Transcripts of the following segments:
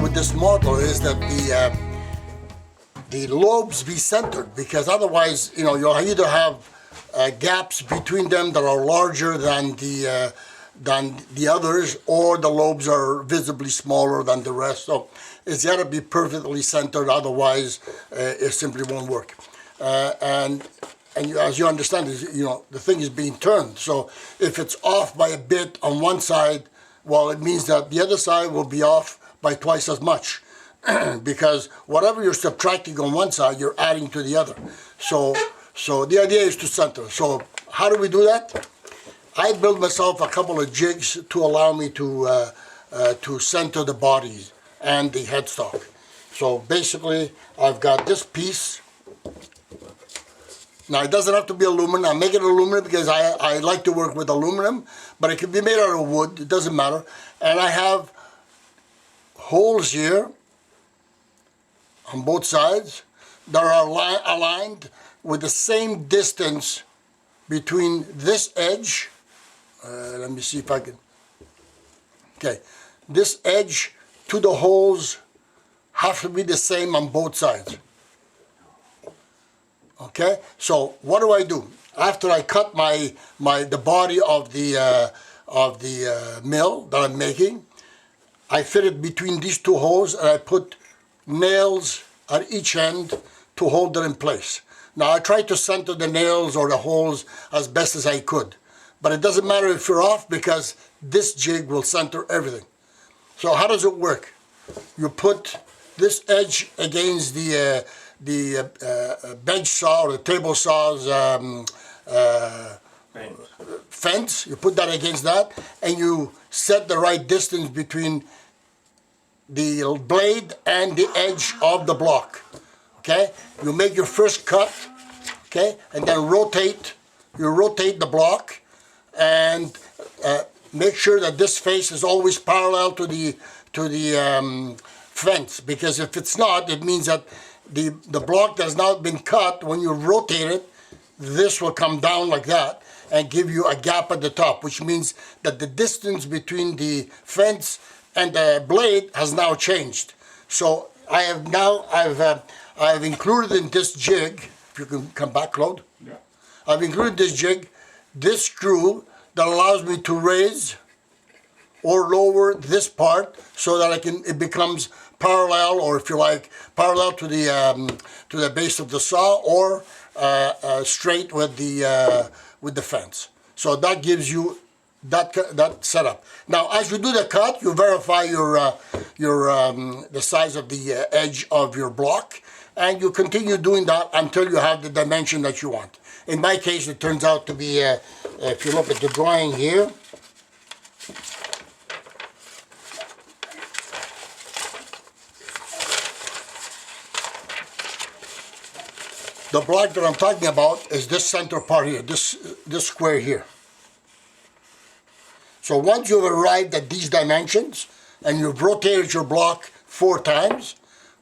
with this model is that the lobes be centered, because otherwise, you know, you'll either have gaps between them that are larger than the others, or the lobes are visibly smaller than the rest. So it's got to be perfectly centered, otherwise it simply won't work. And as you understand, you know, the thing is being turned. So if it's off by a bit on one side, well, it means that the other side will be off by twice as much. Because whatever you're subtracting on one side, you're adding to the other. So the idea is to center. So how do we do that? I built myself a couple of jigs to allow me to center the bodies and the headstock. So basically, I've got this piece. Now, it doesn't have to be aluminum. I make it aluminum because I like to work with aluminum, but it can be made out of wood. It doesn't matter. And I have holes here on both sides that are aligned with the same distance between this edge. Let me see if I can. Okay, this edge to the holes have to be the same on both sides. Okay, so what do? After I cut the body of the mill that I'm making, I fit it between these two holes, and I put nails at each end to hold it in place. Now, I try to center the nails or the holes as best as I could, but it doesn't matter if you're off, because this jig will center everything. So how does it work? You put this edge against the bench saw or the table saw's fence. You put that against that, and you set the right distance between the blade and the edge of the block. Okay, you make your first cut. Okay, and then rotate. You rotate the block, and make sure that this face is always parallel to the fence. Because if it's not, it means that the block that has not been cut, when you rotate it, this will come down like that and give you a gap at the top, which means that the distance between the fence and the blade has now changed. So I've included in this jig, if you can come back, Claude. Yeah. I've included this jig, this screw that allows me to raise or lower this part so that it becomes parallel, or if you like, parallel to the base of the saw, or straight with the fence. So that gives you that setup. Now, as you do the cut, you verify the size of the edge of your block, and you continue doing that until you have the dimension that you want. In my case, it turns out to be, if you look at the drawing here, the block that I'm talking about is this center part here, this square here. So once you've arrived at these dimensions and you've rotated your block 4 times,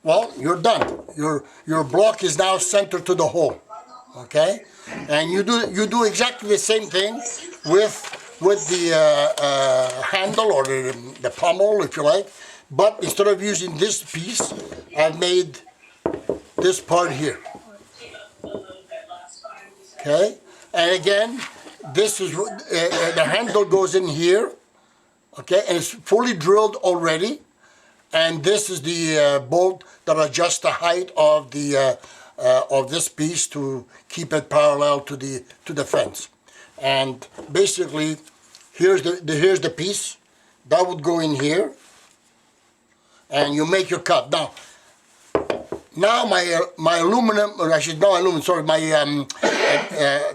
well, you're done. Your block is now centered to the hole. Okay, and you do exactly the same thing with the handle or the pommel, if you like, but instead of using this piece, I've made this part here. Okay, and again, this is the handle goes in here. Okay, and it's fully drilled already, and this is the bolt that adjusts the height of this piece to keep it parallel to the fence. And basically, here's the piece that would go in here, and you make your cut. Now my aluminum, or I should not aluminum, sorry,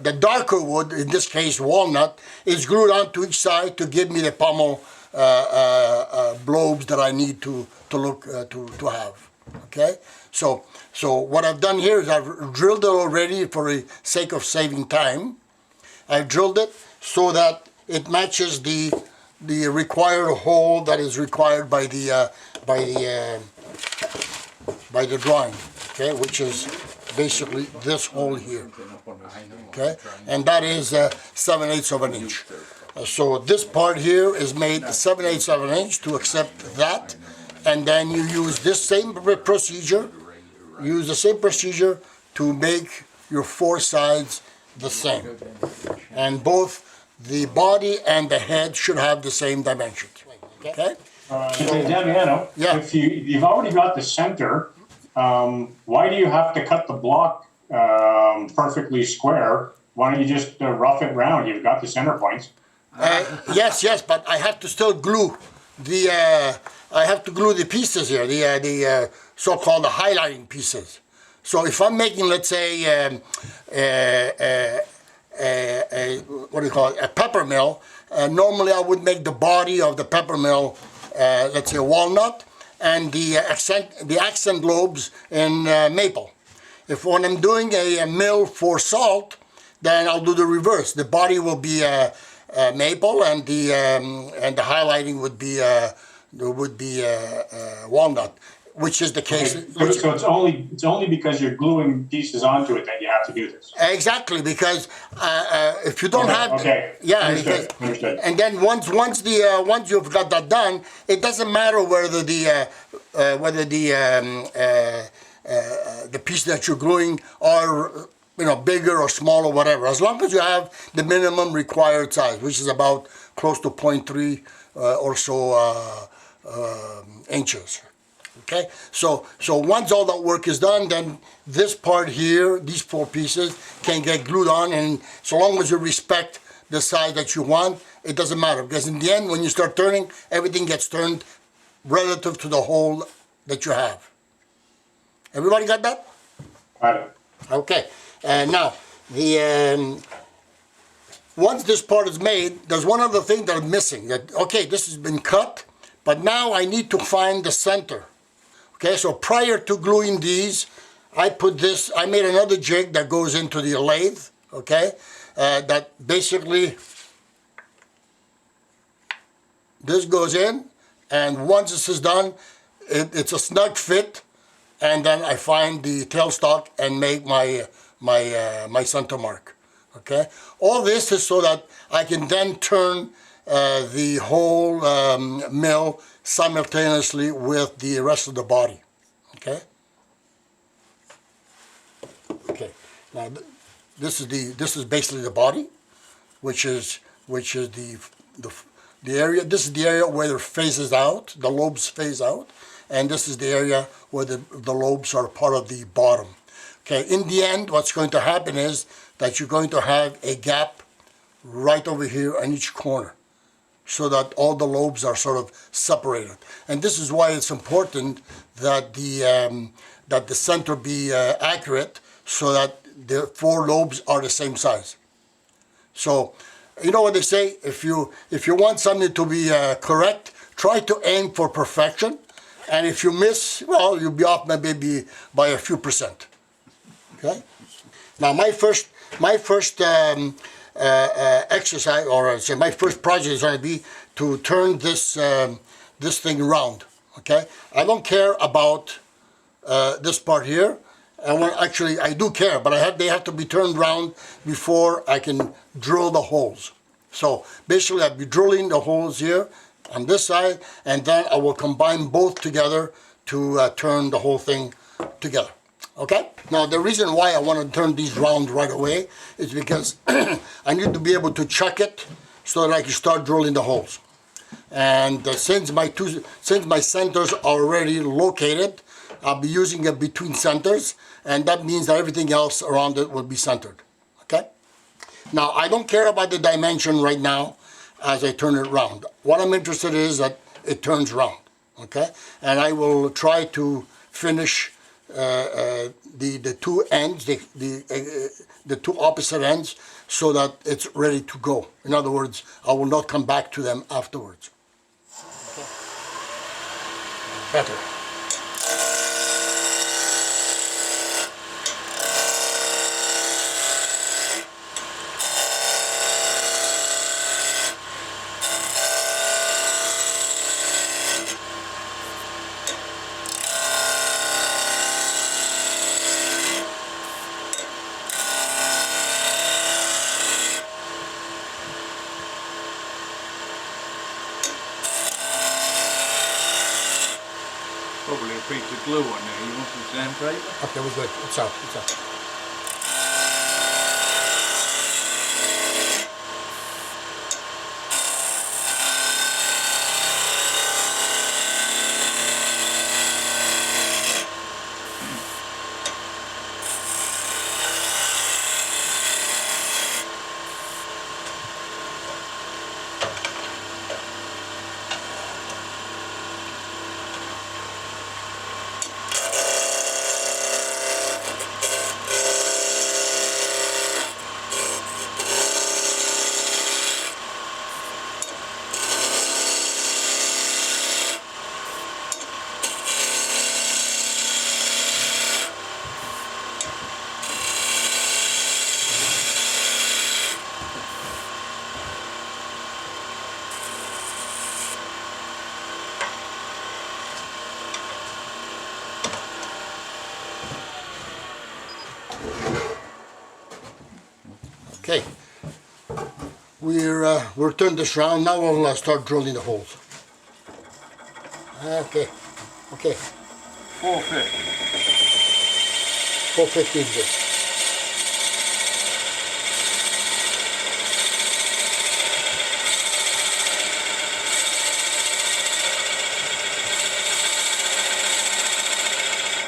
the darker wood, in this case walnut, is glued onto each side to give me the pommel blobes that I need to have. Okay, so what I've done here is I've drilled it already for the sake of saving time. I've drilled it so that it matches the required hole that is required by the drawing, okay, which is basically this hole here, okay, and that is 7/8 of an inch. So this part here is made 7/8 of an inch to accept that, and then you use this same procedure. Use the same procedure to make your four sides the same, and both the body and the head should have the same dimensions. Okay. Damiano, Yeah. if you've already got the center, why do you have to cut the block perfectly square? Why don't you just rough it round? You've got the center points. Yes, but I have to still glue the. I have to glue the pieces here, the so-called highlighting pieces. So if I'm making, let's say, what do you call it, a pepper mill, normally I would make the body of the pepper mill, let's say, walnut, and the accent lobes in maple. If when I'm doing a mill for salt, then I'll do the reverse. The body will be maple, and the highlighting would be walnut, which is the case. Okay. So it's only because you're gluing pieces onto it that you have to do this. Exactly, because if you don't have, yeah, understood. And then once you've got that done, it doesn't matter whether the pieces that you're gluing are bigger or small or whatever, as long as you have the minimum required size, which is about close to 0.3 or so inches. Okay, so once all that work is done, then this part here, these four pieces, can get glued on, and so long as you respect the size that you want, it doesn't matter, because in the end, when you start turning, everything gets turned relative to the hole that you have. Everybody got that? Got it. Okay, now, once this part is made, there's one other thing that I'm missing. Okay, this has been cut, but now I need to find the center. Okay, so prior to gluing these, I made another jig that goes into the lathe, okay, that basically, this goes in, and once this is done, it's a snug fit, and then I find the tailstock and make my center mark, okay. All this is so that I can then turn the whole mill simultaneously with the rest of the body, okay? Okay, now this is basically the body, which is the area. This is the area where it phases out, the lobes phase out, and this is the area where the lobes are part of the bottom. Okay, in the end, what's going to happen is that you're going to have a gap right over here on each corner, so that all the lobes are sort of separated. And this is why it's important that the center be accurate, so that the four lobes are the same size. So, you know what they say, if you want something to be correct, try to aim for perfection, and if you miss, well, you'll be off maybe by a few percent. Okay? Now my first exercise, or say my first project, is going to be to turn this thing around. Okay, I don't care about this part here. Actually, I do care, but they have to be turned around before I can drill the holes. So basically, I'll be drilling the holes here on this side, and then I will combine both together to turn the whole thing together. Okay? Now, the reason why I want to turn these round right away is because I need to be able to chuck it so that I can start drilling the holes. And since my centers are already located, I'll be using it between centers, and that means that everything else around it will be centered. Okay? Now, I don't care about the dimension right now as I turn it around. What I'm interested in is that it turns round. Okay? And I will try to finish the two ends, the two opposite ends, so that it's ready to go. In other words, I will not come back to them afterwards. Okay. Better. piece of glue on there. You want some sandpaper? Okay, we're good. It's out. It's out. Okay, we're turned this around. Now we'll start drilling the holes. Okay, okay. 450. 450 is good.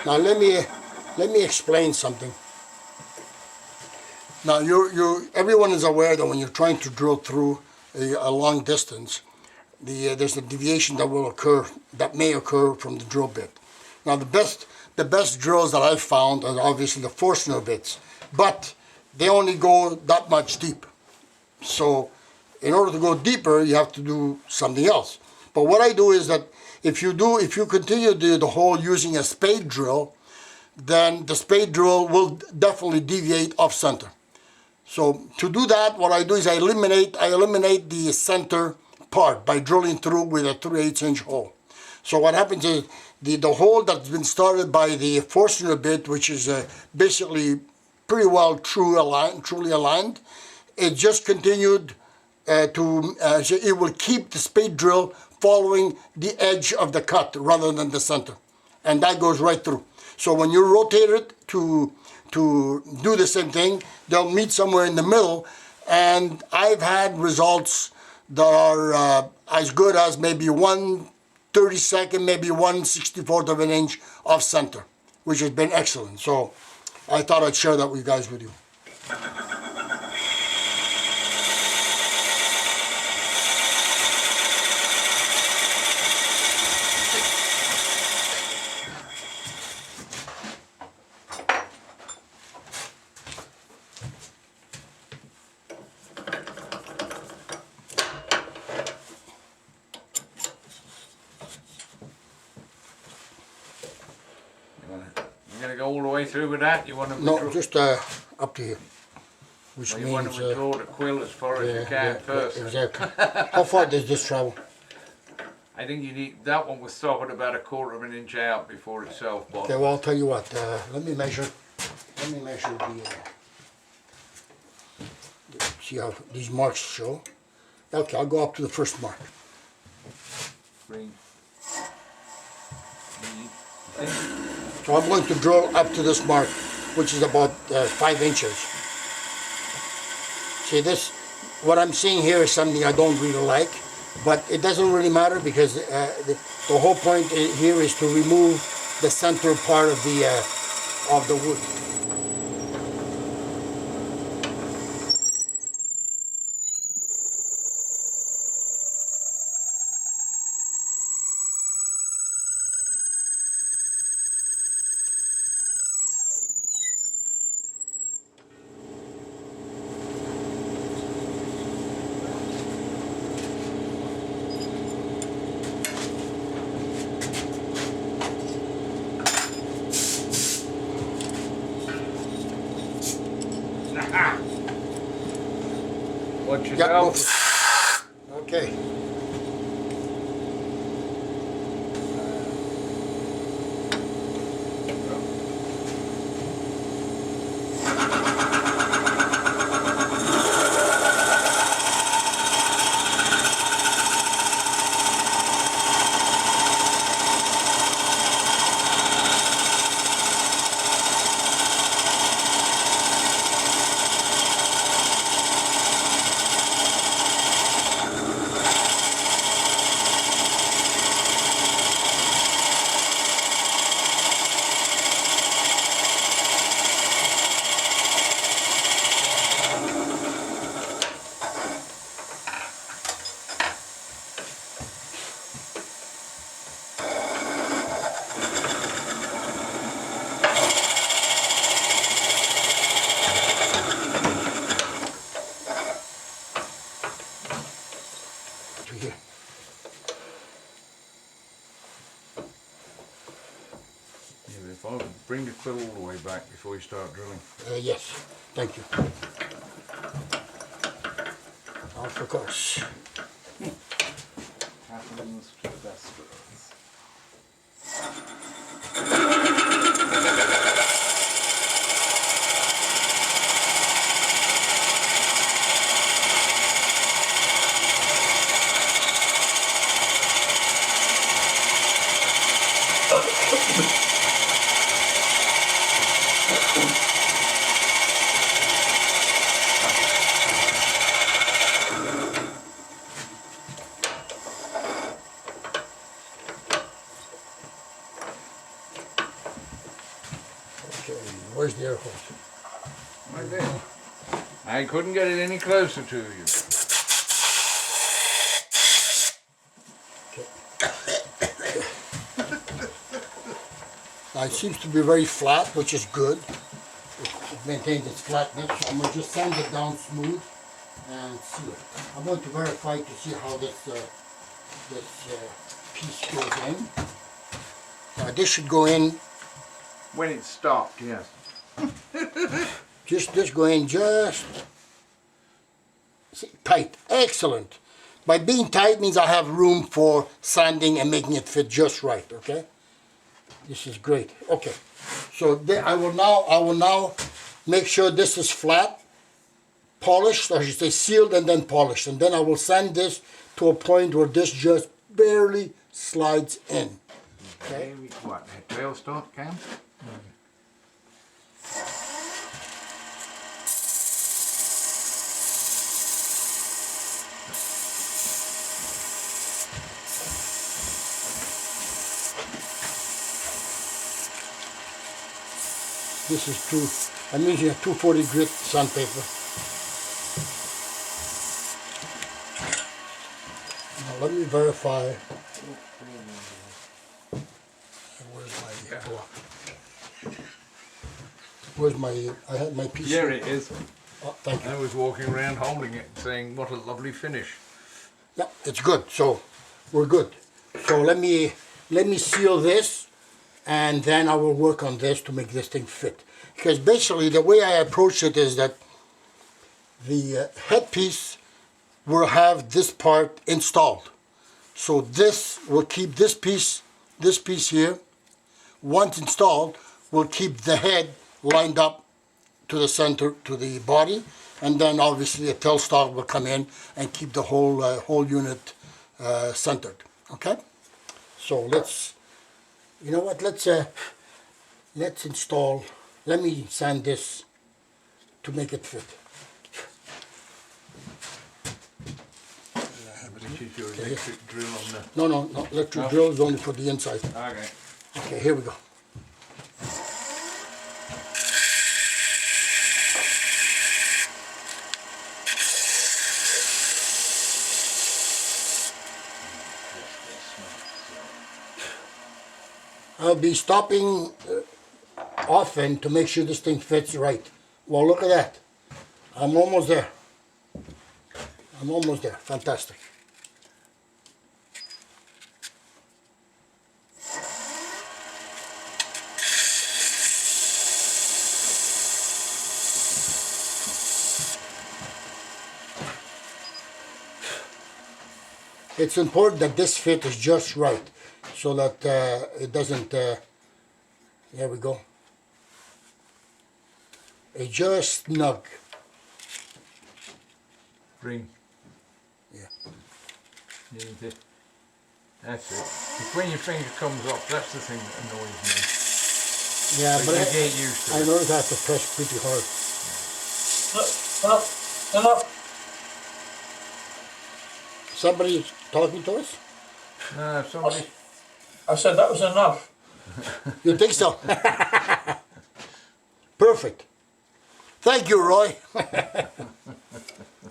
Now let me explain something. Now everyone is aware that when you're trying to drill through a long distance, there's a deviation that may occur from the drill bit. Now the best drills that I've found are obviously the Forstner bits, but they only go that much deep. So in order to go deeper, you have to do something else. But what I do is that if you continue the hole using a spade drill, then the spade drill will definitely deviate off center. So to do that, what I do is I eliminate the center part by drilling through with a 3/8 inch hole. So what happens is the hole that's been started by the Forstner bit, which is basically pretty well truly aligned, it just continued so it will keep the spade drill following the edge of the cut rather than the center, and that goes right through. So when you rotate it to do the same thing, they'll meet somewhere in the middle, and I've had results that are as good as maybe 1/32, maybe 1/64 of an inch off center, which has been excellent. So I thought I'd share that with you guys with you. You gonna go all the way through with that? You want to No, withdraw, just up to here, which you want means to withdraw the quill as far as you can first. exactly. How far does this travel? I think you need that one was stop at about 1/4 of an inch out before it self Okay, bottoms. well I'll tell you what. Let me measure the. See how these marks show. Okay, I'll go up to the first mark. Green. So I'm going to drill up to this mark, which is about 5 inches. See this, what I'm seeing here is something I don't really like, but it doesn't really matter because the whole point here is to remove the center part of the wood. Watch Yeah, go yourself. for it. Okay. to here. Yeah, but if I would bring the quill all the way back before you start drilling. Yes, thank you. Of course. Happens to the best of us. Okay, where's the air hose? Right there. I couldn't get it any closer to you. Now it seems to be very flat, which is good. It maintains its flatness. So I'm going to just sand it down smooth and seal it. I'm going to verify to see how this piece goes in. This should go in, When it stopped, yes. just go in just see, tight. Excellent. By being tight means I have room for sanding and making it fit just right, okay? This is great. Okay. So I will now make sure this is flat, polished, or I should say sealed and then polished. And then I will sand this to a point where this just barely slides in. Okay. Maybe, what, the tail stop, Cam? This is I'm using a 240 grit sandpaper. Now let me verify. Where's my block? Where's my, I had my piece. Here it is. Oh, thank you. I was walking around holding it saying, what a lovely finish. Yeah, it's good. So we're good. So let me seal this, and then I will work on this to make this thing fit. Because basically the way I approach it is that the headpiece will have this part installed. So this will keep this piece here, once installed, will keep the head lined up to the center, to the body, and then obviously a tailstock will come in and keep the whole unit centered. Okay. So you know what? Let's install. Let me sand this to make it fit. This is your electric drill on the... No. Electric drill is only for the inside. Okay. Okay, here we go. I'll be stopping often to make sure this thing fits right. Well, look at that. I'm almost there. Fantastic. It's important that this fit is just right, so that it doesn't, there we go. It's just snug. Bring. Yeah. That's it. It's when your finger comes off, that's the thing that annoys me. Yeah, but you get used to I it. know I have to press pretty hard. Enough. Somebody talking to us? No, somebody... I said that was enough. You think so? Perfect. Thank you, Roy.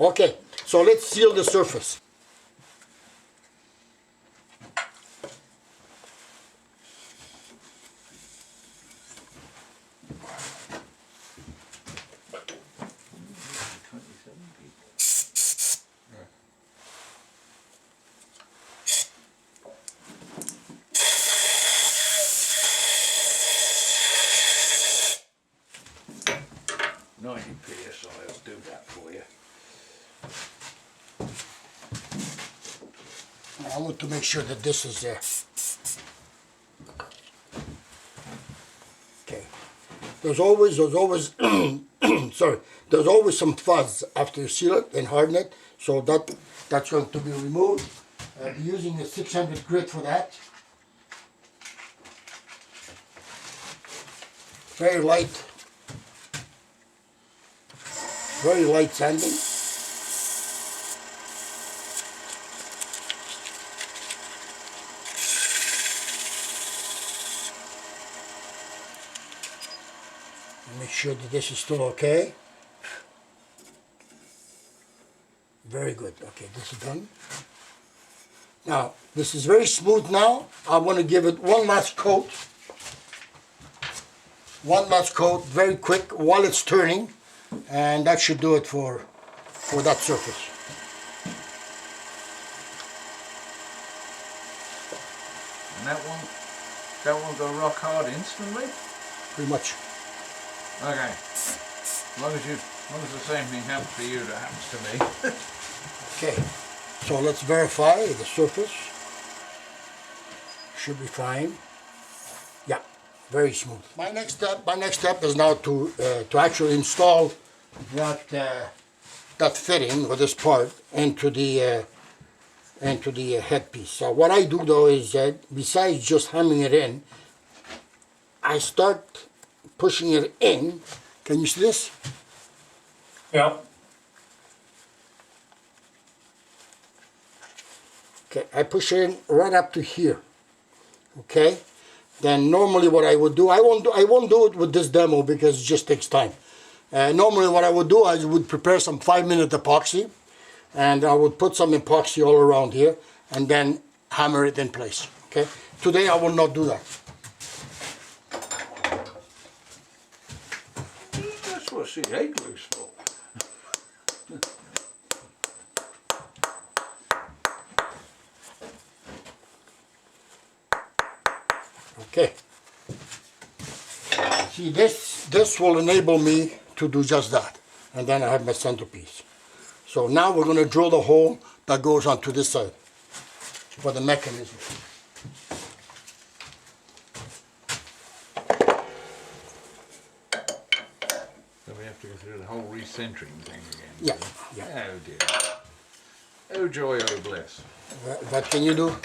Okay, so let's seal the surface. I want to make sure that this is there. Okay. There's always, sorry, there's always some fuzz after you seal it and harden it, so that's going to be removed. I'll be using a 600 grit for that. Very light sanding. Make sure that this is still okay. Very good. Okay, this is done. Now, this is very smooth now. I want to give it one last coat. One last coat, very quick, while it's turning. And that should do it for that surface. And that one go rock hard instantly? Pretty much. Okay. As long as the same thing happens to you that happens to me. Okay, so let's verify the surface. Should be fine. Yeah, very smooth. My next step is now to actually install that fitting or this part into the headpiece. So what I do though is that besides just hammering it in, I start pushing it in. Can you see this? Yeah. Okay, I push it in right up to here. Okay, then normally what I would do, I won't do it with this demo because it just takes time. Normally what I would do, I would prepare some 5-minute epoxy, and I would put some epoxy all around here, and then hammer it in place. Okay, today I will not do that. That's what C8 glue's for. Okay. See, this will enable me to do just that, and then I have my centerpiece. So now we're going to drill the hole that goes onto this side for the mechanism. So we have to go through the whole recentering thing again. Yeah, yeah. Oh dear. Oh joy, oh bliss. What can you do?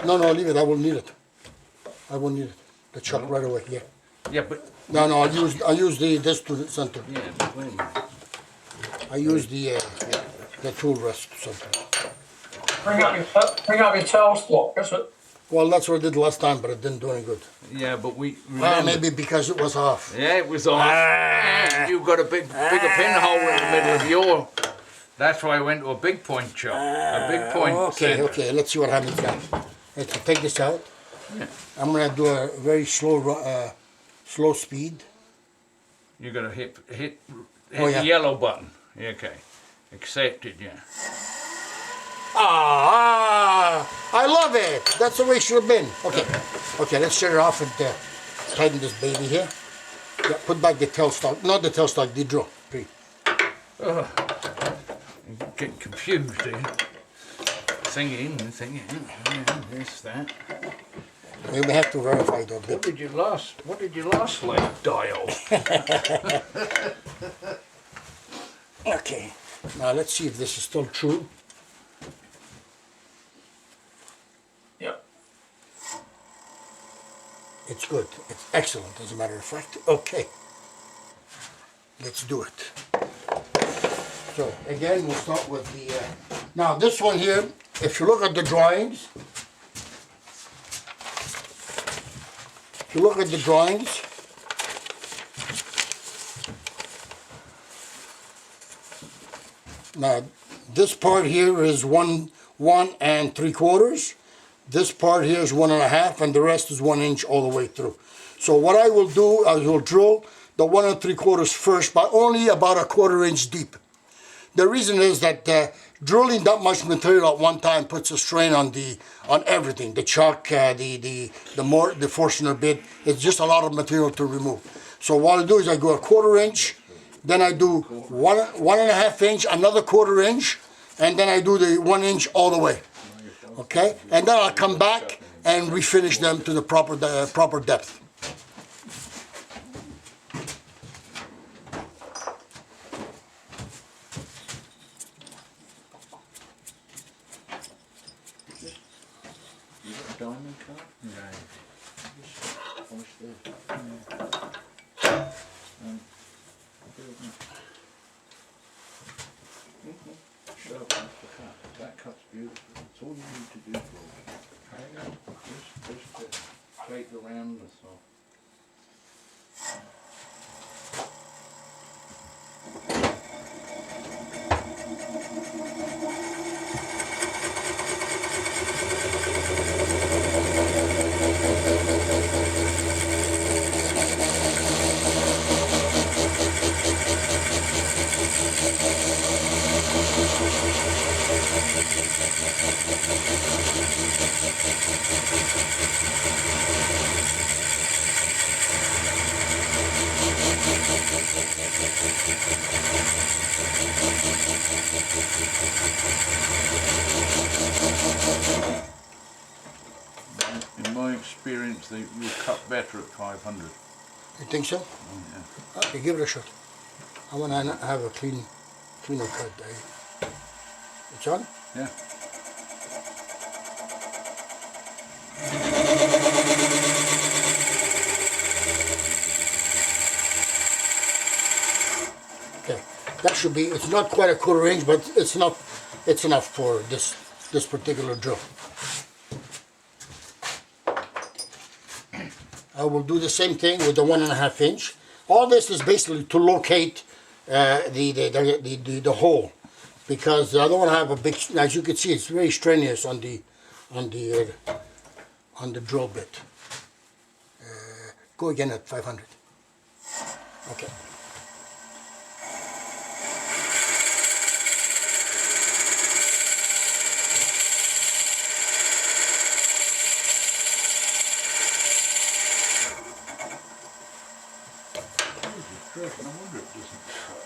No, leave it. I will need it. I will need it. The chuck right away. Yeah. Yeah, but No, I'll use this to the center. yeah, but wait a minute. I use the tool rest to center. Bring up your tails block, is it? Well, that's what I did last time, but it didn't do any good. Yeah, but we Well, remember. maybe because it was off. Yeah, it was off. And you've got a bigger pinhole in the middle of your. That's why I went to a big point chop. A big point. Okay, center. okay. Let's see what happens now. Let's take this out. Yeah. I'm gonna do a very slow speed. You're gonna hit Oh, yeah. the yellow button. Yeah, okay. Accepted, yeah. I love it. That's the way it should have been. Okay, let's shut it off and tighten this baby here. Yeah, put back the tailstock. Not the tailstock, the drill. Please. I'm getting confused here. Singing, this, that. We may have to verify though. What did you last like dial? Okay. Now let's see if this is still true. Yep. It's good. It's excellent, as a matter of fact. Okay. Let's do it. So again, we'll start with the. Now this one here, if you look at the drawings, now this part here is 1 3/4. This part here is 1 1/2, and the rest is 1 inch all the way through. So what I will do, I will drill the 1 3/4 first, but only about a 1/4 inch deep. The reason is that drilling that much material at one time puts a strain on everything. The chuck, the Forstner bit. It's just a lot of material to remove. So what I do is I go a 1/4 inch then I do 1.5 inch, another 1/4 inch, and then I do the 1 inch all the way. Okay, and then I'll come back and refinish them to the proper depth. You got a diamond cut? No. Just polish there. Sharp enough to cut. That cut's beautiful. That's all you need to do for it. Just plate around the saw. In my experience, they will cut better at 500. You think so? Yeah. Okay, give it a shot. I want to have a cleaner cut. It's on? Yeah. Okay, that should be. It's not quite a 1/4 inch, but it's enough. It's enough for this particular drill. I will do the same thing with the 1.5 inch. All this is basically to locate the hole, because I don't want to have a big. As you can see, it's very strenuous on the drill bit. Go again at 500. Okay. No wonder it doesn't cut.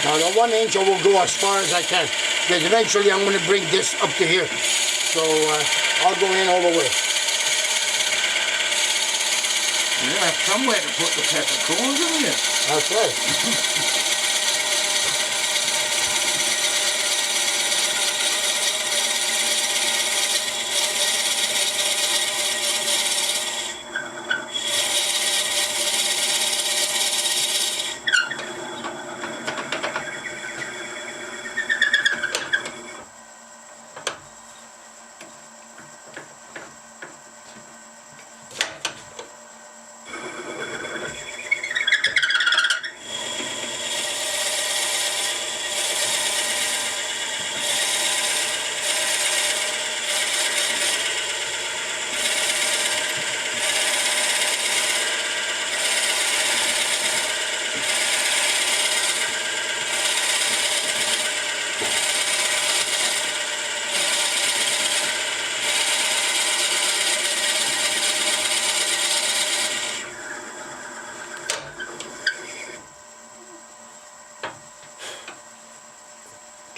Now the 1 inch I will go as far as I can, because eventually I'm going to bring this up to here. So I'll go in all the way. You have somewhere to put the peppercorns, haven't you? That's right.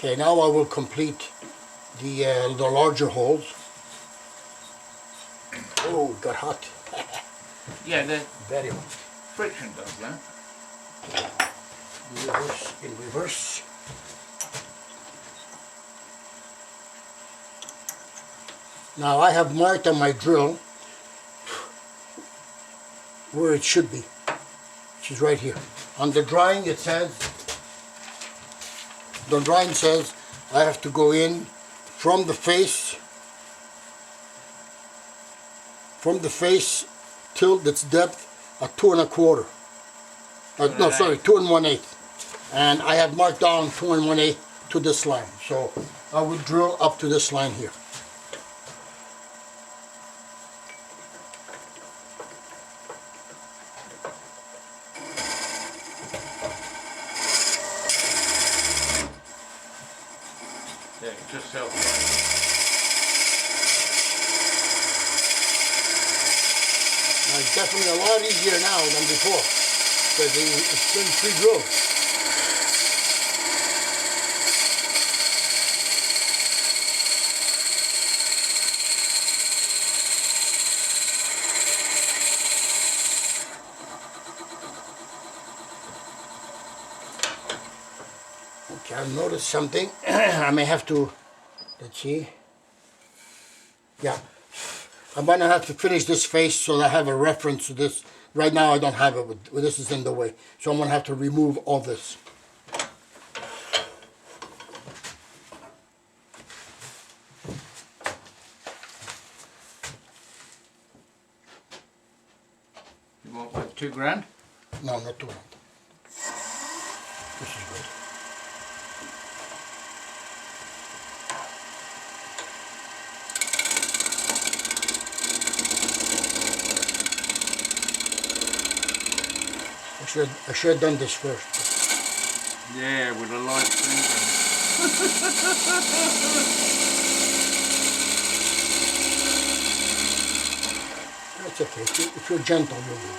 Okay, now I will complete the larger holes. Oh, it got hot. Yeah, the Very hot. friction does that. In reverse. Now I have marked on my drill where it should be, which is right here. On the drawing it says, I have to go in from the face tilt its depth at 2 1/4. No, sorry, 2 1/8. And I have marked down 2 1/8 to this line. So I would drill up to this line here. Yeah, just so. Now, it's definitely a lot easier now than before because it's been pre-drilled. Okay, I've noticed something. I may have to, let's see. Yeah, I'm gonna have to finish this face so that I have a reference to this. Right now I don't have it, this is in the way. So I'm gonna have to remove all this. You want what, 2 grand? No, not too long. This is good. I should have done this first. Yeah, with a light finger. That's okay. If you're gentle, you'll do.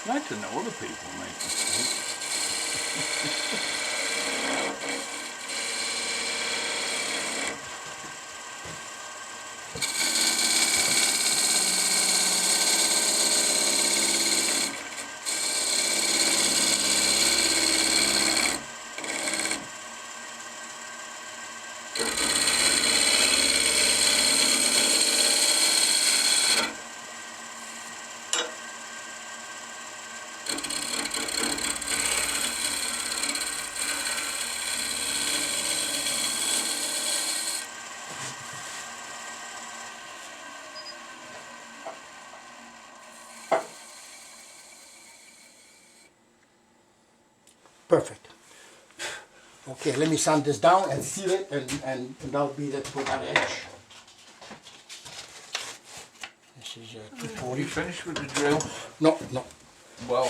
Nice to know other people make mistakes. Perfect. Okay, let me sand this down and seal it, and that'll be it for that edge. This is Are 240. you finished with the drill? No, no. Well,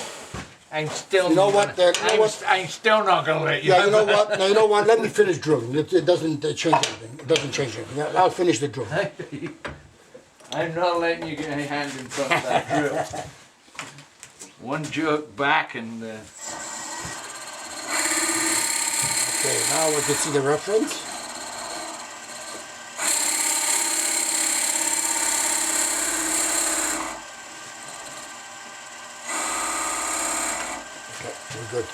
I'm still You know not what, gonna- you know what? I'm still not gonna let you Yeah, have you know it. what? Now, you know what? Let me finish drilling. It doesn't change anything. It doesn't change anything. Yeah, I'll finish the drill. I'm not letting you get your hand in front of that drill. One jerk back and Okay, now we can see the reference. Okay, we're good.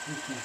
Okay.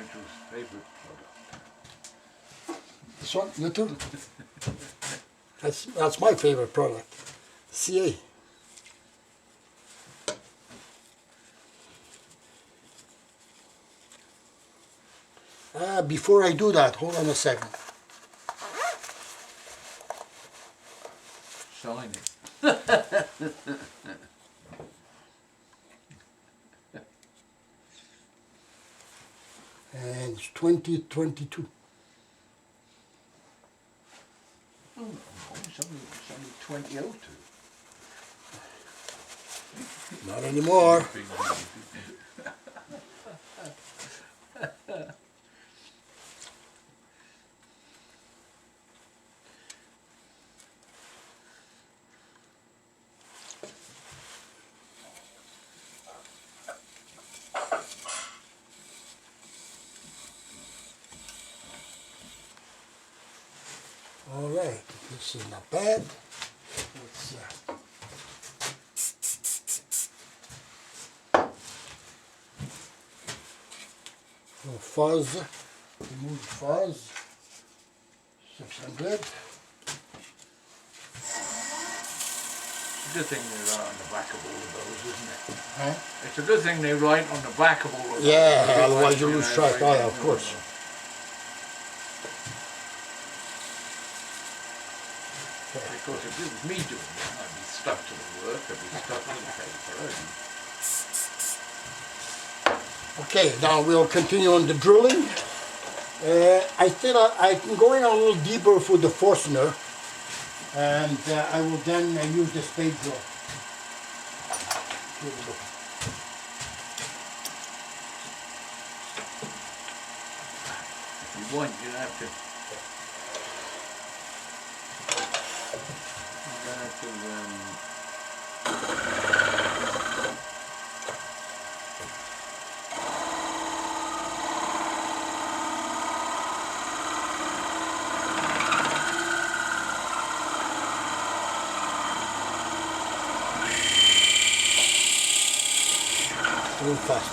Nigel's favourite product. This one, you too? That's my favorite product. CA. Before I do that, hold on a second. Sign it. And it's 2022. Oh, it's only 2002. Not anymore. All right, this is not bad. Let's, fuzz, remove fuzz, 600. It's a good thing they write on the back of all of those, isn't it? Huh? It's a good thing they write on the back of all of those. Yeah, otherwise you know, lose track. like, Oh, yeah, of course. Because if it was me doing it, I'd be stuck to the work, I'd be stuck to the paper. Okay, now we'll continue on the drilling. I'm going a little deeper for the Forstner, and I will then use the spade drill. Here we go. If you want, you'd have to. Real fast.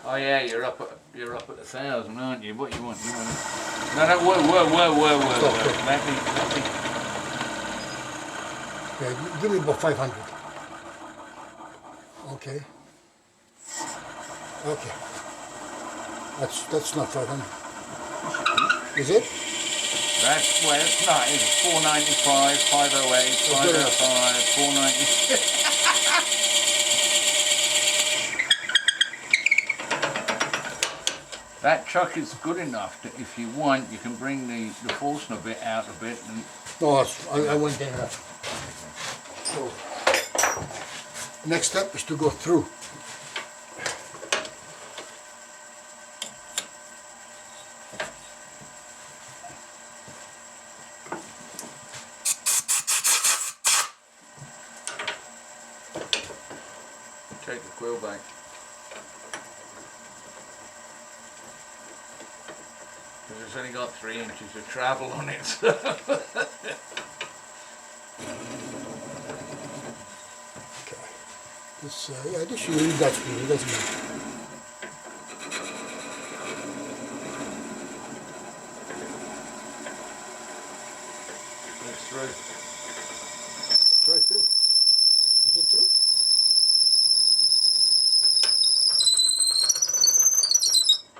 Oh yeah, you're up at 1,000, aren't you? What you want? You want? No, whoa. Stop. Let me. Yeah, give me about 500. Okay. Okay. That's not 500. Is it? That's well, it's not. It's 495, 508, 505, 490. That chuck is good enough that if you want, you can bring the Forstner bit out a bit and No, I went there. So, next step is to go through. take the quill back. Because it's only got 3 inches of travel on it. So. Okay. This, yeah, this you leave that speed, it doesn't matter. It's through. It's right through. Is it through?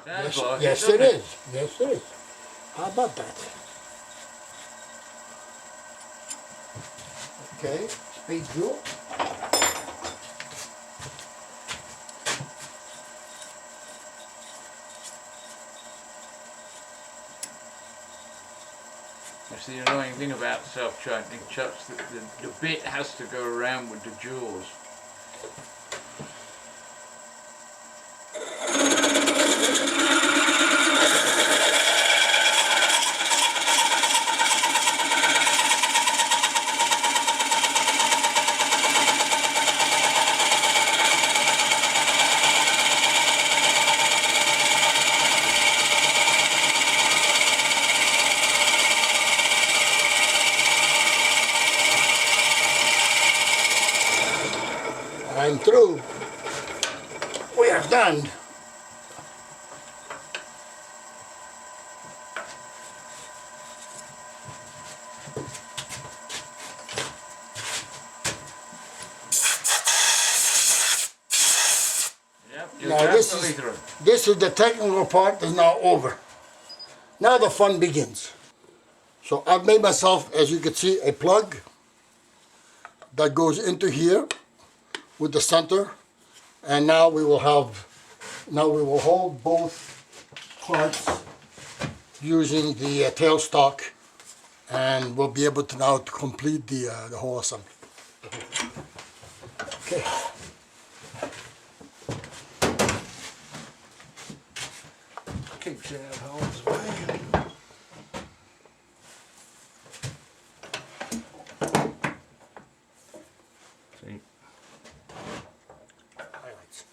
Sounds Yes, like yes doesn't it is. Yes it is. How about that? Okay, spade drill. That's the annoying thing about self-tightening chucks, that the bit has to go around with the jaws. I'm through. We are done. Yep, you're Now definitely through. this is the technical part is now over. Now the fun begins. So I've made myself, as you can see, a plug that goes into here with the center, and now we will hold both parts using the tailstock, and we'll be able to now to complete the whole assembly. Okay. Keeps it out of harm's way. See, Highlights.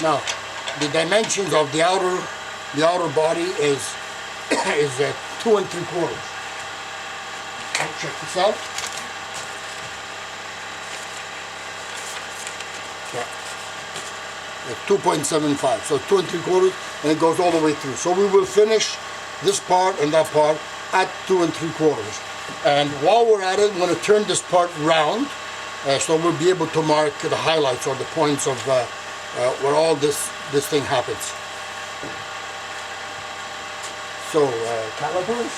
Now, the dimensions of the outer body is 2 3/4. Check this out. Yeah. 2.75. So 2 3/4, and it goes all the way through. So we will finish this part and that part at 2 3/4. And while we're at it, I'm going to turn this part round, so we'll be able to mark the highlights or the points of where all this thing happens. So calipers.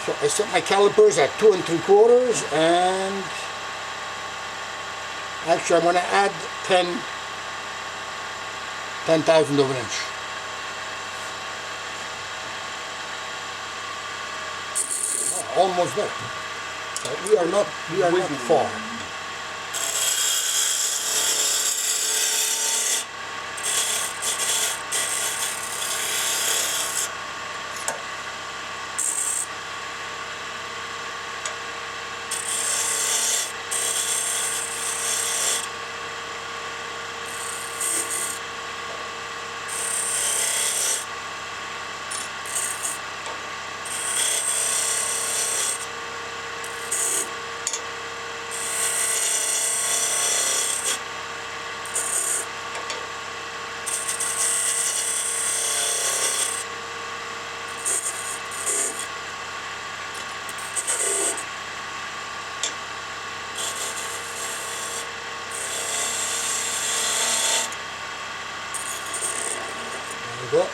So I set my calipers at 2 3/4, and actually I'm going to add 10,000 of an inch. Almost there. So we are not far. There we go.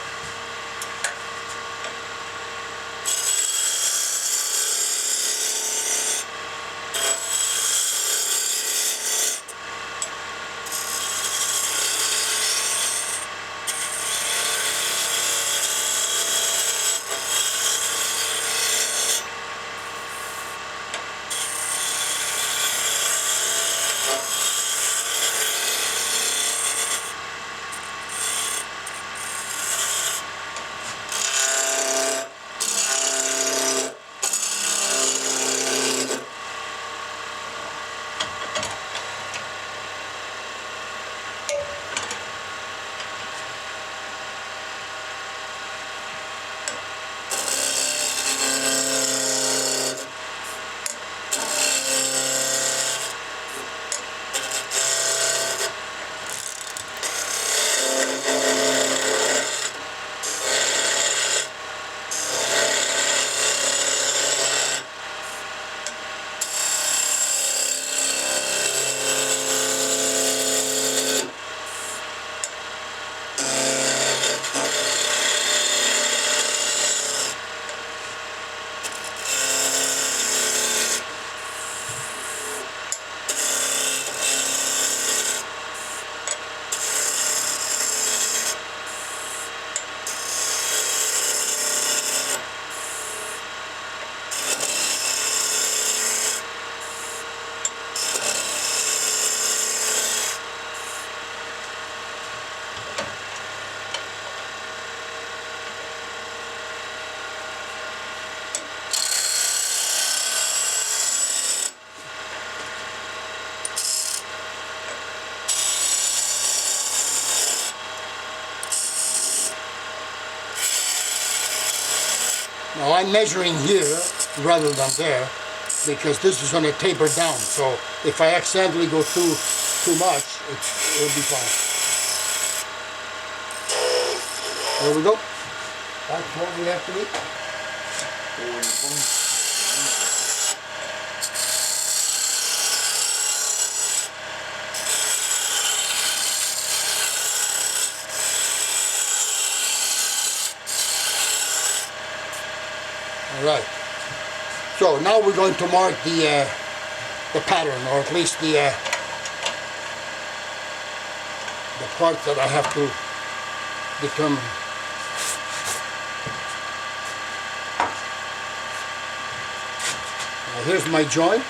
Now I'm measuring here rather than there because this is going to taper down. So if I accidentally go too much, it'll be fine. There we go. That's what we have to do. All right. So now we're going to mark the pattern, or at least the part that I have to determine. Now here's my joint.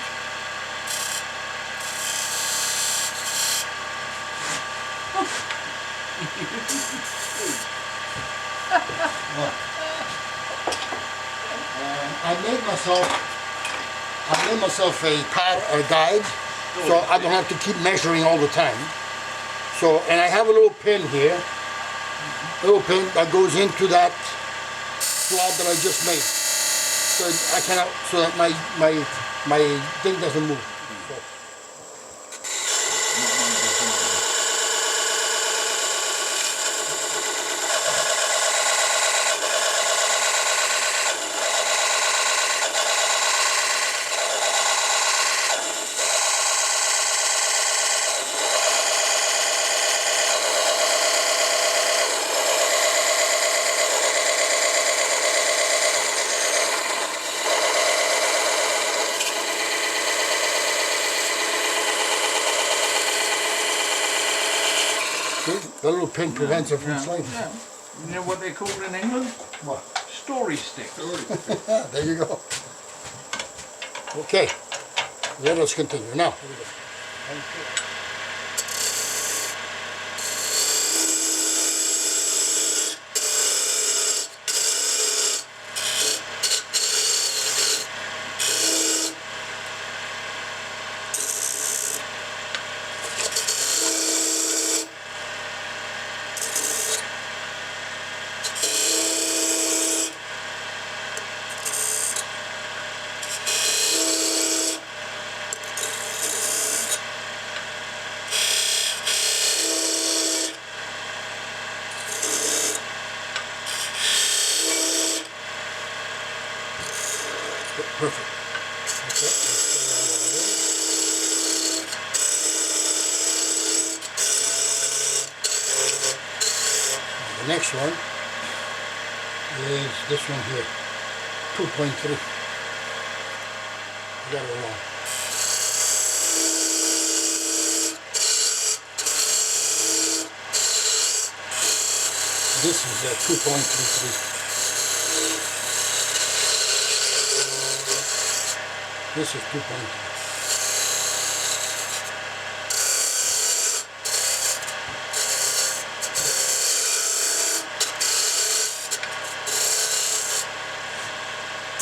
I made myself a guide, so I don't have to keep measuring all the time. So, and I have a little pin here, a little pin that goes into that slot that I just made, so I cannot, so that my thing doesn't move. So. The little pin prevents it from sliding. Yeah. You know what they call it in England? What? Story sticks. There you go. Okay, let us continue. Now, here we go. Perfect. Okay, the next one is this one here, 2.3. I got it wrong. This is 2.33. This is 2.3.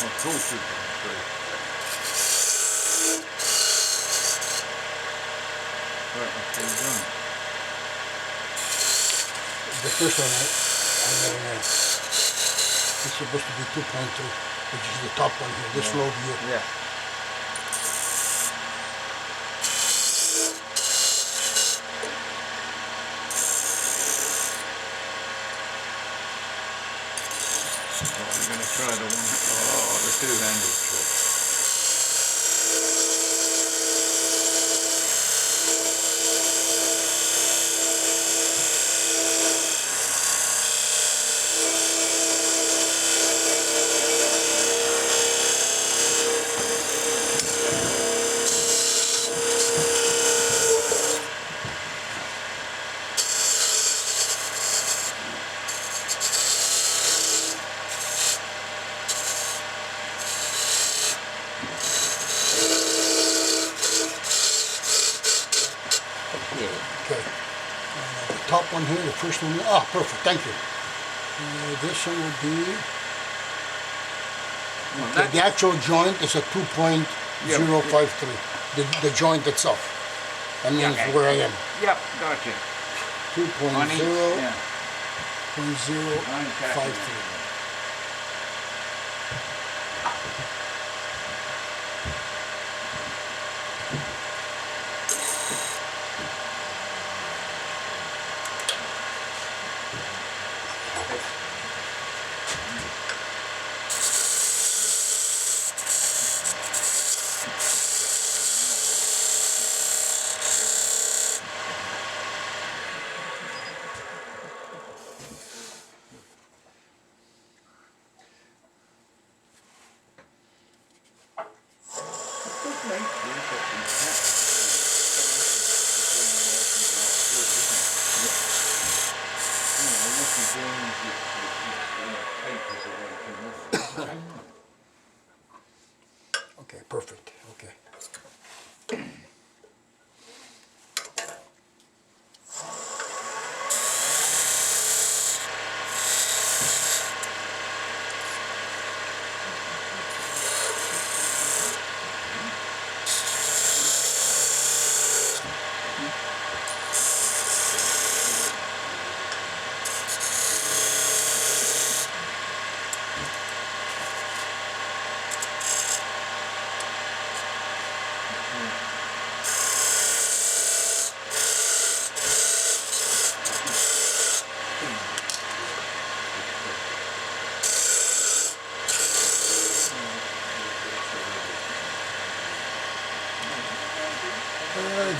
Of course it is. Right, okay, done. The first one I never know. It's supposed to be 2.3, which is the top one here, this lobe here. Yeah. We're going to try the one, the two-handed trick. Okay. The top one here, the first one. Ah, perfect. Thank you. This one would be. Okay, the actual joint is a 2.053. The joint itself. That means okay. where I am. Yep, gotcha. 2.0.053. Yeah. Okay, perfect. Okay.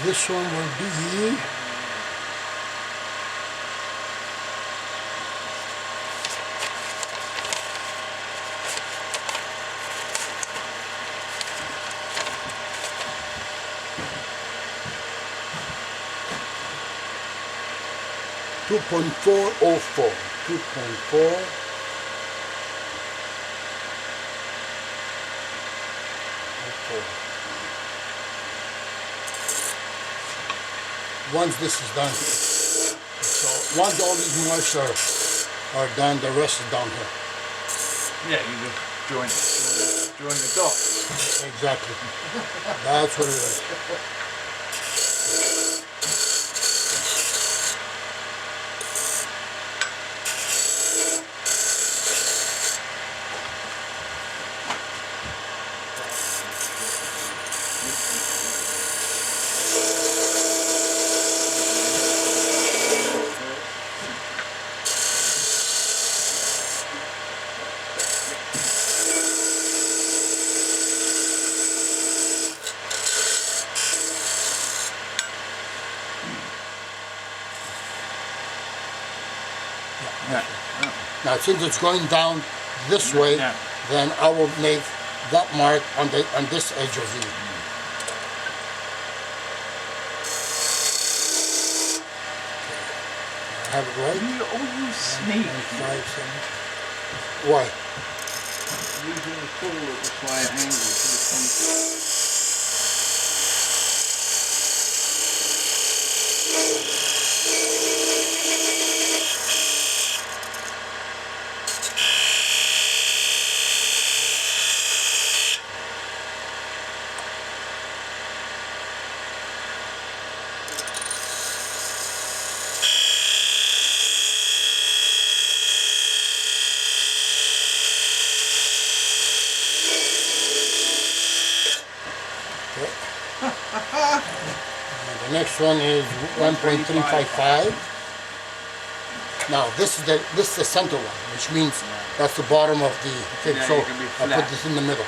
This one will be 2.404. 2.4. Once this is done, so once all these marks are done, the rest is down here. Yeah, you just join the dots. Exactly. That's what it is. Yeah. Now, since it's going down this way, Yeah. then I will make that mark on this edge of the. I have it right. You sneak. 5, 7. Why? Using the tool at the slight angle to the front. The next one is 1.355. Now this is the center one, which means that's the bottom of the thing. Yeah, so you can be I flat. put this in the middle.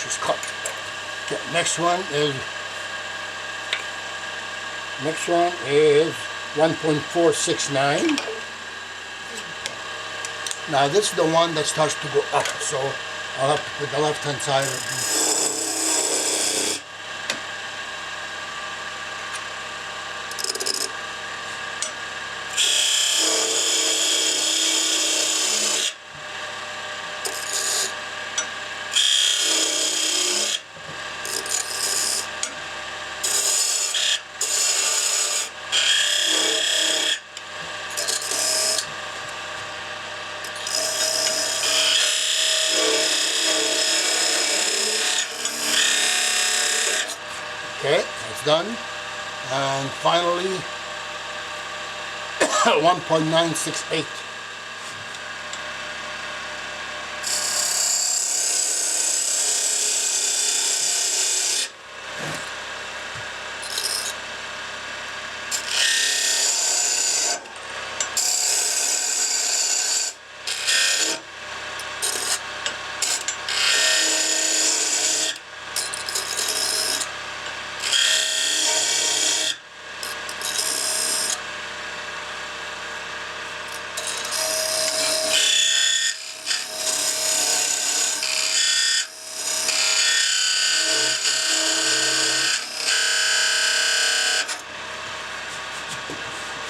She's cut. Okay, next one is 1.469. Now this is the one that starts to go up, so I'll have to put the left hand side of the. that's done. And finally, 1.968.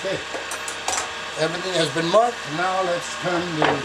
Okay, everything has been marked. Now let's turn them.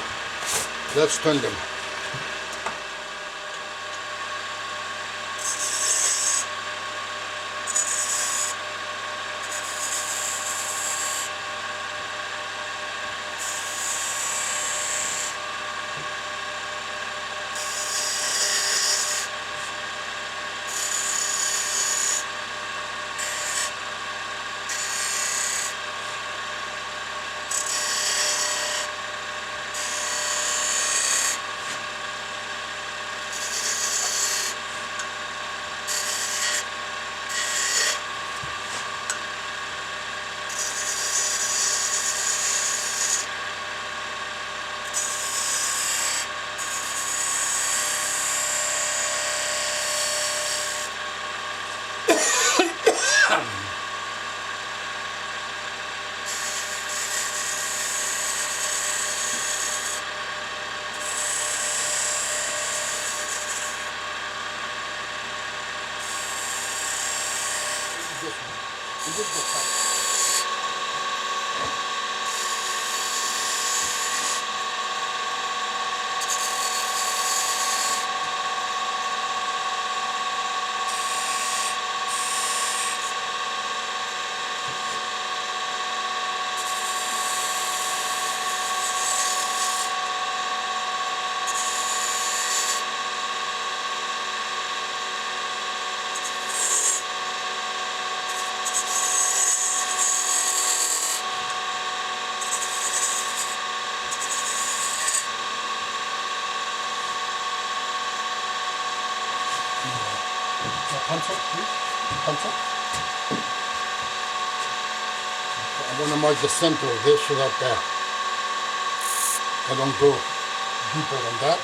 Pencil, please. Pencil. I want to mark the center of this so that I don't go deeper than that.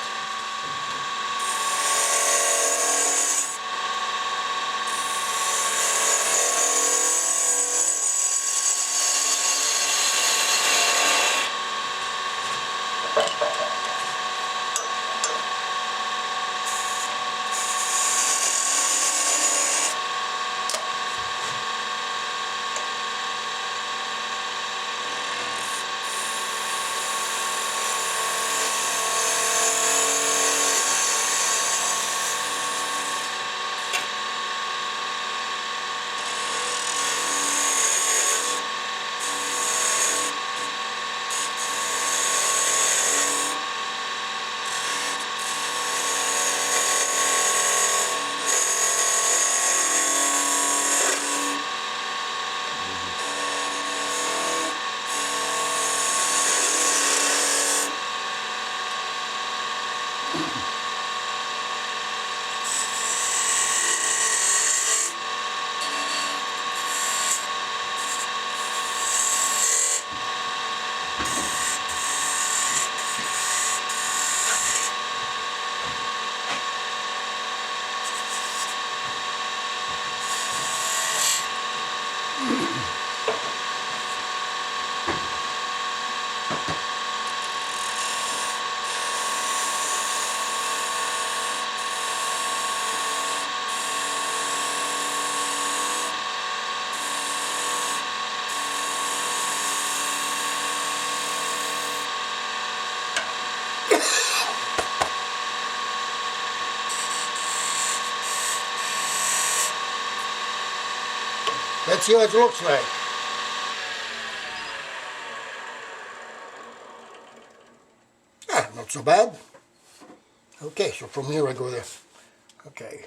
Let's see what it looks like. Ah, not so bad. Okay, so from here I go there. Okay.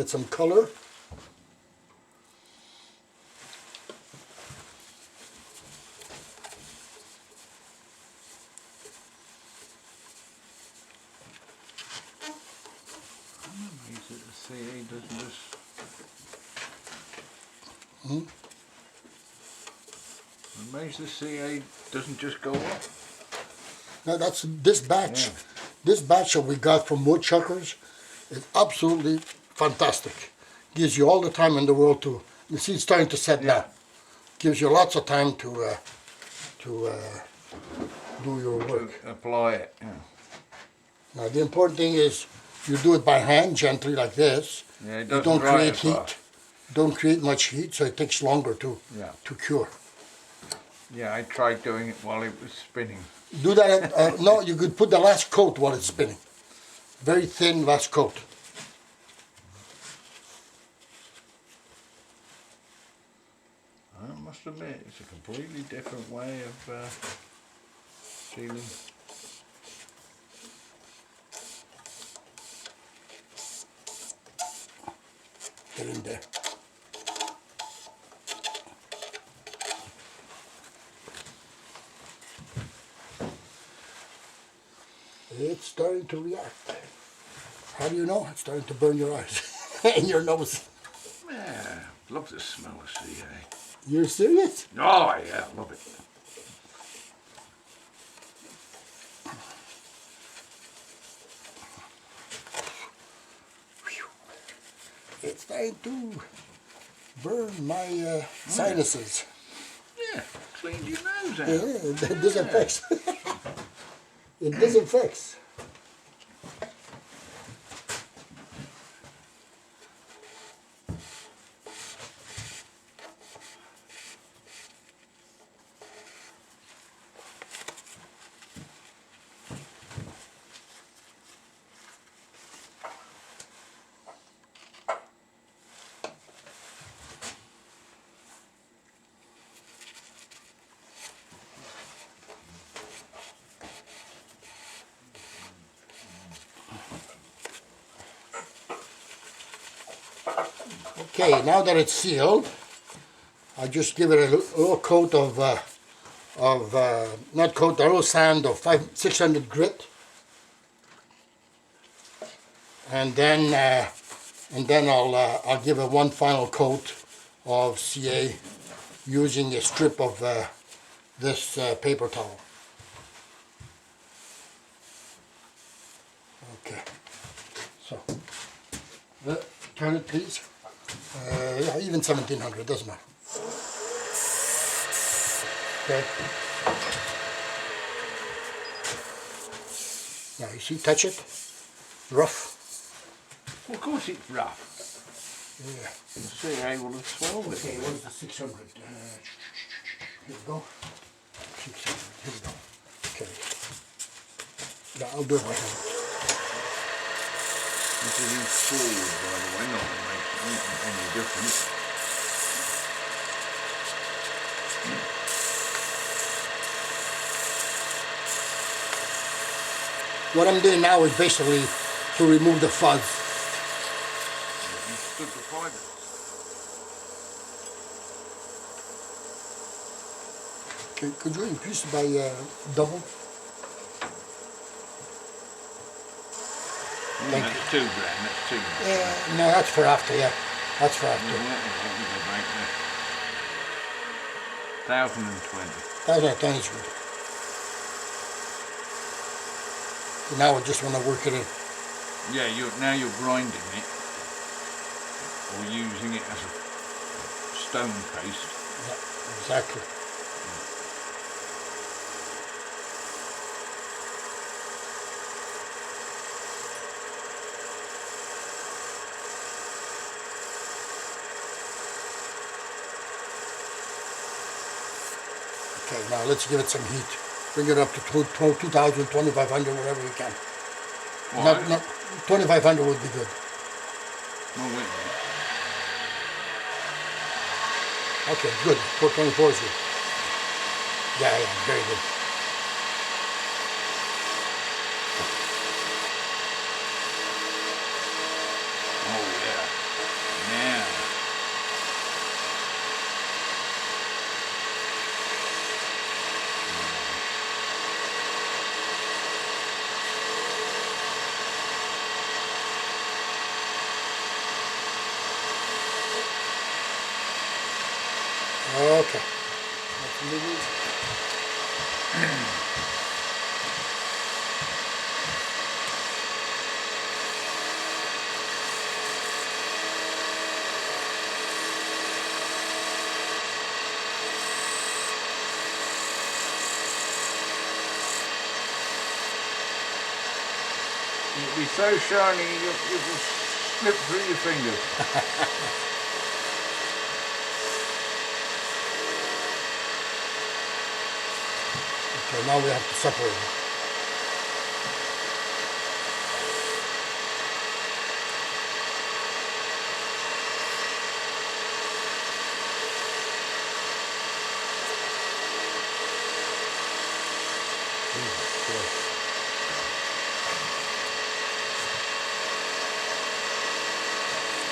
give it some color. Amazed that the CA doesn't just. Amazed the CA doesn't just go up. Now that's this batch. Yeah. This batch that we got from woodchuckers is absolutely fantastic. Gives you all the time in the world to. You see, it's starting to set now. Gives you lots of time to do your work. Apply it. Yeah. Now the important thing is you do it by hand, gently like this. Yeah, it You doesn't don't dry create as heat. fast. Don't create much heat, so it takes longer to Yeah. cure. Yeah, I tried doing it while it was spinning. Do that. No, you could put the last coat while it's spinning. Very thin last coat. I must admit, it's a completely different way of sealing. Get in there. It's starting to react. How do you know? It's starting to burn your eyes and your nose. Yeah, love the smell of CA. You're serious? Oh yeah, love it. It's starting to burn my sinuses. Yeah, cleaned your nose out. Yeah, it disinfects. It disinfects. Okay, now that it's sealed, I just give it a little coat of not coat, a little sand of 600 grit, and then I'll give it one final coat of CA using a strip of this paper towel. Okay, so turn it, please. Yeah, even 1700, doesn't matter. Okay. Now you see, touch it, rough. Well, of course it's rough. Yeah. The CA will have swelled Okay, it. where's the 600? Here we go. 600, here we go. Okay. Yeah, I'll do it by hand. This is installed, by the way, not that makes any difference. What I'm doing now is basically to remove the fuzz. You stood the fibre. Okay, could you increase it by double? Thank That's 2 grand, that's 2 grand. Yeah, no, that's for after, yeah. That's for after. 1020. That's not done, it's good. So now I just want to work it in. Yeah, now you're grinding it, or using it as a stone paste. Yeah, exactly. Okay, now let's give it some heat. Bring it up to 2,000, 2,500, whatever you can. Well, Not 2,500 would be good. No, wait a minute. Okay, good. 424 is good. Yeah, very good. Oh, yeah. Okay. It'll be so shiny you will slip through your fingers. Okay, now we have to separate it.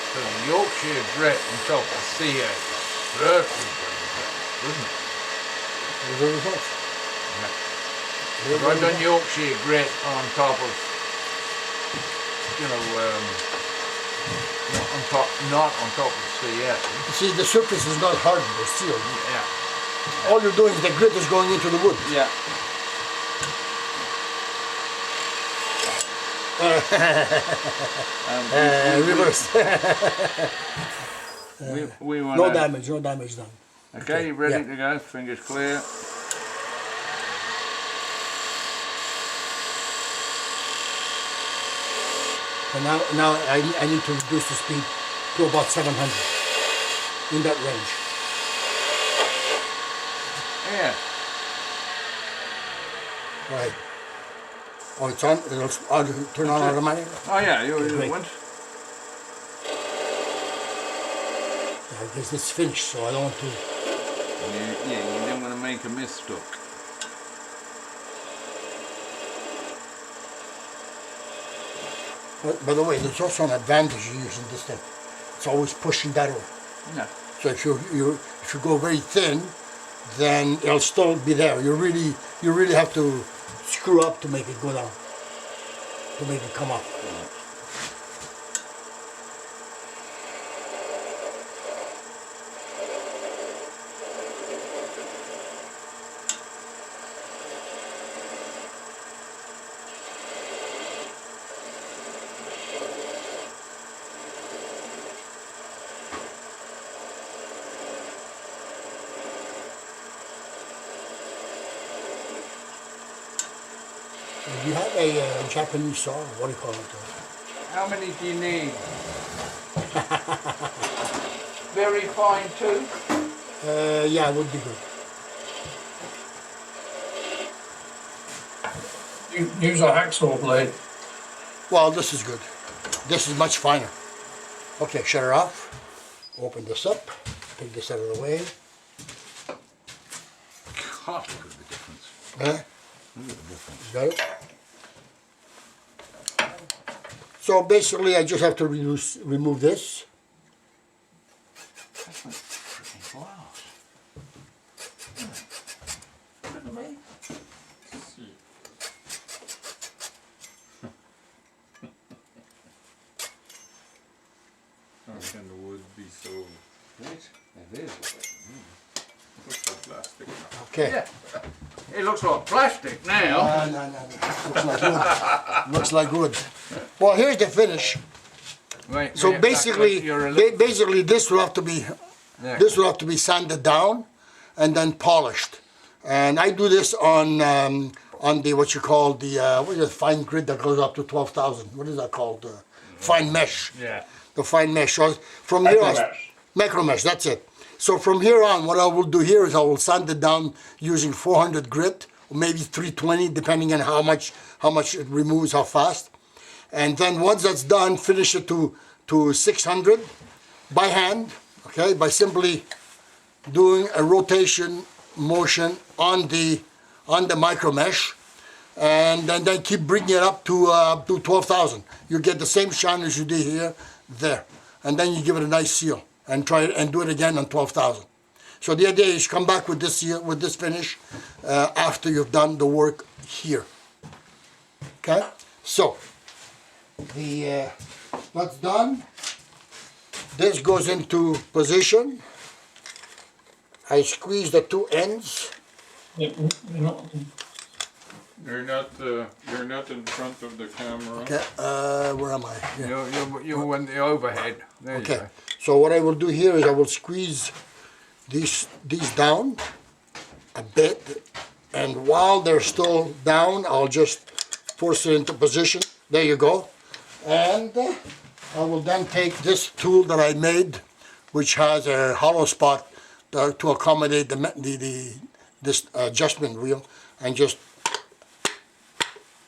So the Yorkshire grit on top of C8 certainly doesn't it? Here's the results. If I've done Yorkshire grit on top of, not on top of C8. You see, the surface is not hardened or sealed. Yeah. All you're doing is the grit is going into the wood. Yeah. Reverse. We want No damage done. Okay, you ready yeah. to go? Fingers clear. And now I need to reduce the speed to about 700, in that range. Yeah. Right. Oh, it's on? It'll turn on automatic? Oh yeah, you Great. want? I guess it's finished, so I don't want to... Yeah, you don't want to make a mistake. By the way, there's also an advantage of using this thing. It's always pushing that over. Yeah. So if you go very thin, then it'll still be there. You really have to screw up to make it go down, to make it come up. Do you have a Japanese saw? What do you call it? How many do you need? Very fine tooth. Yeah, it would be good. Use a hacksaw blade. Well, this is good. This is much finer. Okay, shut her off. Open this up. Take this out of the way. God, look at the difference. Huh? Look at the difference. Got it? So basically, I just have to remove this. That's like freaking glass. Look at me. How can the wood be so It is. looks like plastic? Okay. Yeah. It looks like plastic now. No. Looks like wood. Looks like wood. Well, here's the finish. Right, So yeah, basically, you're a little- basically this will have to be there. this will have to be sanded down and then polished. And I do this on the what you call the what is it, fine grid that goes up to 12,000. What is that called? Fine mesh. Yeah. The fine mesh. So from here on, macro mesh. That's it. So from here on, what I will do here is I will sand it down using 400 grit, or maybe 320, depending on how much it removes, how fast. And then once that's done, finish it to 600 by hand. Okay, by simply doing a rotation motion on the micro mesh, and then keep bringing it up to 12,000. You get the same shine as you did here, there, and then you give it a nice seal and try it and do it again on 12,000. So the idea is come back with this seal, with this finish after you've done the work here. Okay, so that's done. This goes into position. I squeeze the two ends. You know, You're not in front of the camera. Okay, where am I? Yeah. You went the overhead. There you Okay, go. so what I will do here is I will squeeze these down a bit, and while they're still down, I'll just force it into position. There you go. And I will then take this tool that I made, which has a hollow spot to accommodate this adjustment wheel, and just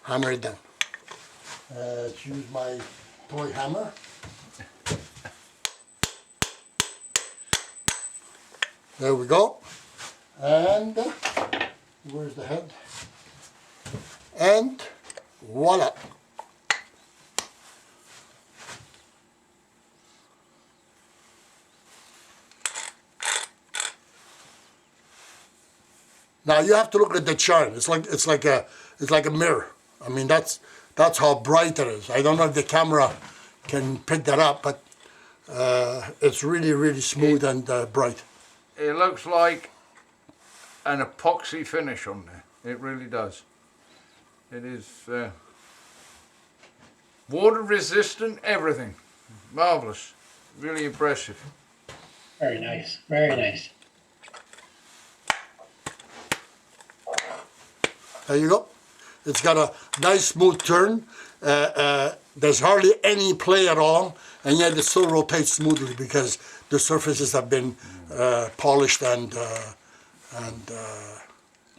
hammer it down. Let's use my toy hammer. There we go. And where's the head? And voila. Now you have to look at the chart. It's like a mirror. I mean, that's how bright it is. I don't know if the camera can pick that up, but it's really smooth and bright. It looks like an epoxy finish on there. It really does. It is water resistant, everything. Marvelous. Really impressive. Very nice, very nice. There you go. It's got a nice smooth turn. There's hardly any play at all, and yet it still rotates smoothly because the surfaces have been polished and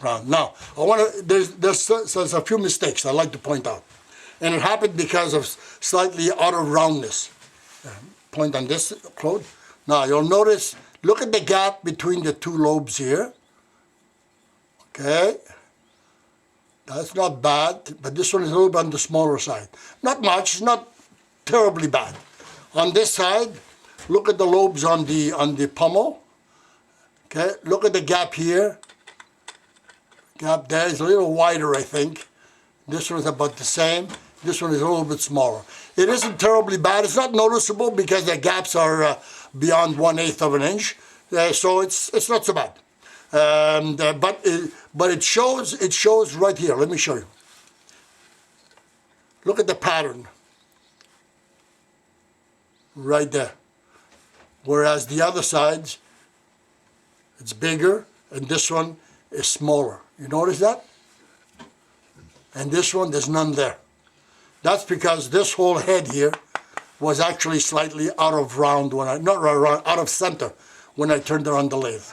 round. Now, I want to. There's a few mistakes I'd like to point out, and it happened because of slightly out of roundness. Point on this, Claude. Now you'll notice. Look at the gap between the two lobes here. Okay. That's not bad, but this one is a little bit on the smaller side. Not much, not terribly bad. On this side, look at the lobes on the pommel. Okay, look at the gap here. Gap there is a little wider, I think. This one is about the same. This one is a little bit smaller. It isn't terribly bad. It's not noticeable because the gaps are beyond 1/8 of an inch, so it's not so bad. But it shows right here. Let me show you. Look at the pattern right there. Whereas the other sides, it's bigger, and this one is smaller. You notice that? And this one, there's none there. That's because this whole head here was actually slightly out of round when out of center when I turned it on the lathe.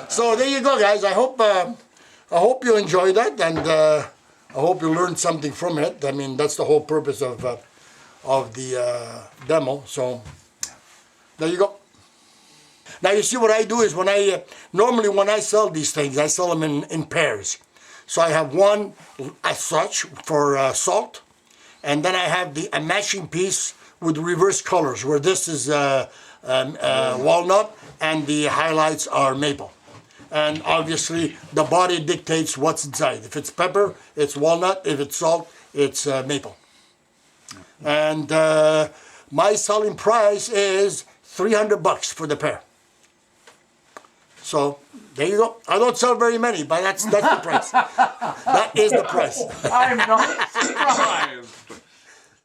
So there you go, guys. I hope you enjoyed that, and I hope you learned something from it. I mean, that's the whole purpose of the demo. So there you go. Now you see what I do is normally when I sell these things, I sell them in pairs. So I have one as such for salt, and then I have a matching piece with reverse colors, where this is walnut and the highlights are maple. And obviously the body dictates what's inside. If it's pepper, it's walnut. If it's salt, it's maple. And my selling price is $300 for the pair. So there you go. I don't sell very many, but that's the price. That is the price. I'm not surprised.